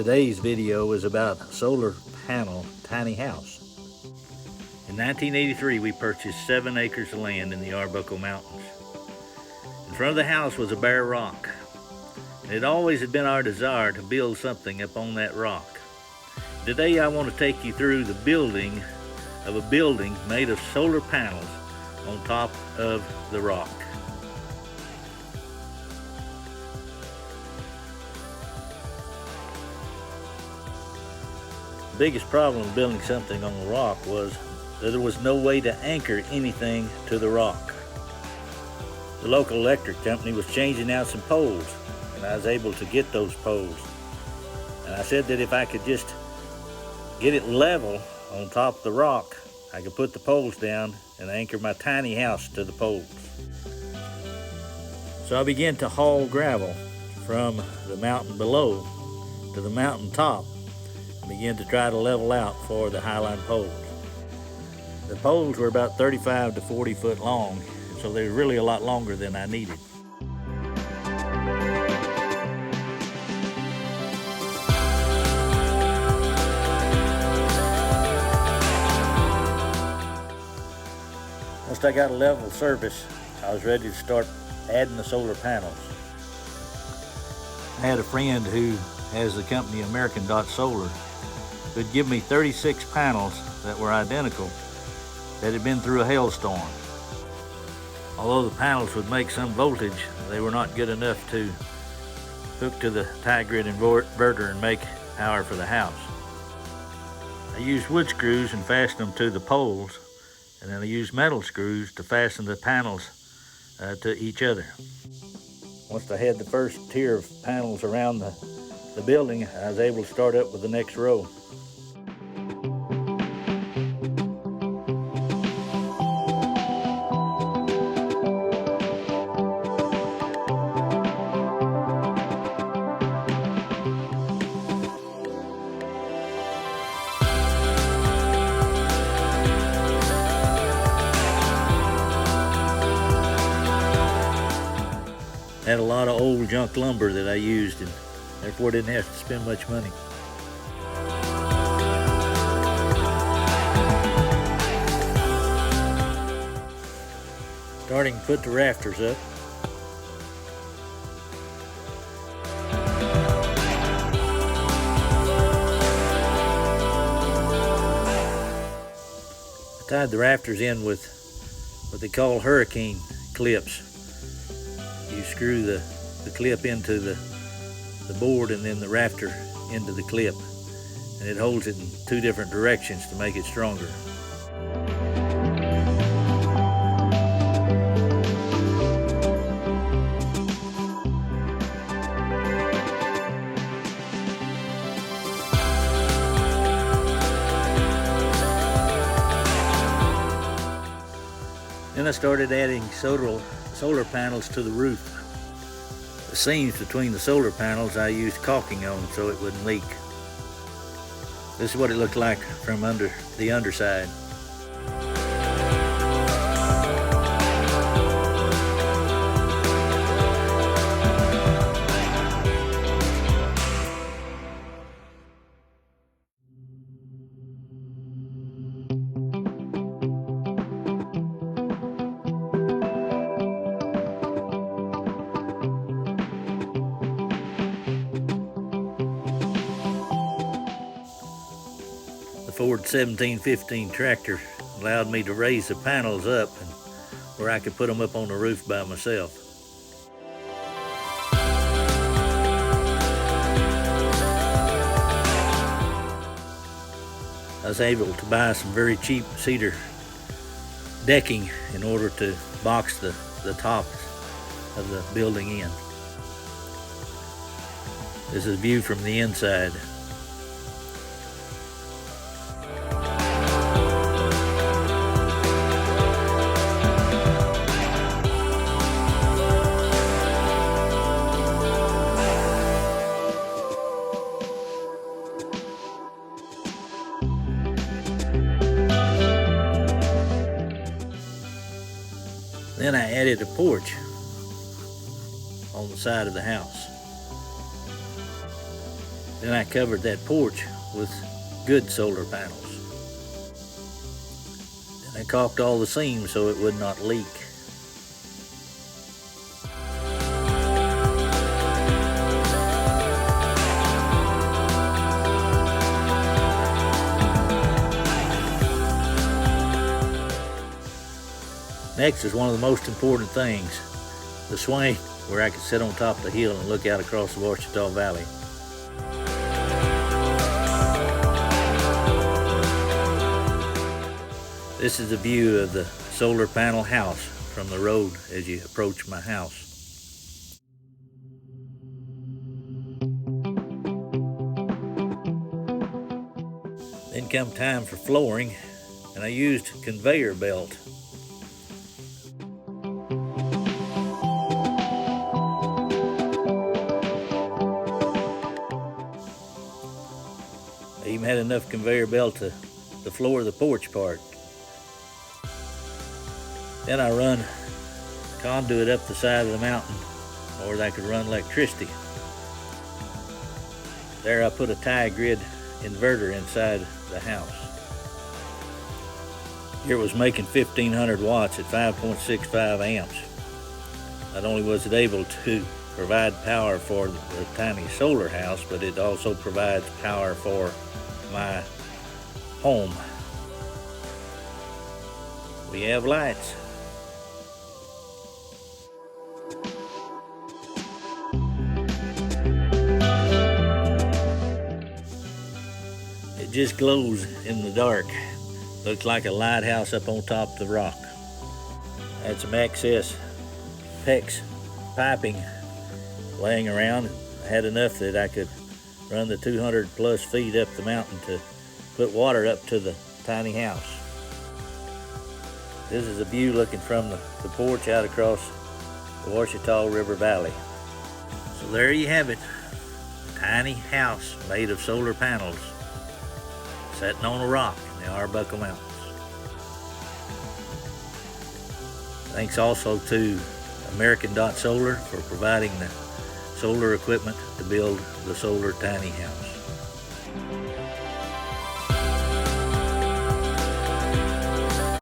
Today's video is about a solar panel tiny house. In 1983, we purchased 7 acres of land in the Arbuckle Mountains. In front of the house was a bare rock. It always had been our desire to build something upon that rock. Today I want to take you through the building of a building made of solar panels on top of the rock. The biggest problem building something on the rock was that there was no way to anchor anything to the rock. The local electric company was changing out some poles, and I was able to get those poles. And I said that if I could just get it level on top of the rock, I could put the poles down and anchor my tiny house to the poles. So I began to haul gravel from the mountain below to the mountain top and began to try to level out for the highline poles. The poles were about 35 to 40 foot long, so they were really a lot longer than I needed. Once I got a level surface, I was ready to start adding the solar panels. I had a friend who has the company American Solar who would give me 36 panels that were identical that had been through a hailstorm. Although the panels would make some voltage, they were not good enough to hook to the tie grid inverter and make power for the house. I used wood screws and fastened them to the poles, and then I used metal screws to fasten the panels to each other. Once I had the first tier of panels around the building, I was able to start up with the next row. I had a lot of old junk lumber that I used, and therefore didn't have to spend much money. Starting to put the rafters up. I tied the rafters in with what they call hurricane clips. You screw the clip into the board and then the rafter into the clip, and it holds it in 2 different directions to make it stronger. Then I started adding solar panels to the roof. The seams between the solar panels I used caulking on so it wouldn't leak. This is what it looked like from under the underside. The Ford 1715 tractor allowed me to raise the panels up and where I could put them up on the roof by myself. I was able to buy some very cheap cedar decking in order to box the top of the building in. This is a view from the inside. Then I added a porch on the side of the house. Then I covered that porch with good solar panels. Then I caulked all the seams so it would not leak. Next is one of the most important things, the swing where I could sit on top of the hill and look out across the Ouachita Valley. This is the view of the solar panel house from the road as you approach my house. Then come time for flooring, and I used conveyor belt. I even had enough conveyor belt to floor the porch part. Then I run conduit up the side of the mountain where I could run electricity. There I put a tie grid inverter inside the house. Here it was making 1500 watts at 5.65 amps. Not only was it able to provide power for the tiny solar house, but it also provides power for my home. We have lights. It just glows in the dark. Looks like a lighthouse up on top of the rock. I had some excess PEX piping laying around. I had enough that I could run the 200 plus feet up the mountain to put water up to the tiny house. This is a view looking from the porch out across the Ouachita River Valley. So there you have it, a tiny house made of solar panels sitting on a rock in the Arbuckle Mountains. Thanks also to American Dot Solar for providing the solar equipment to build the solar tiny house.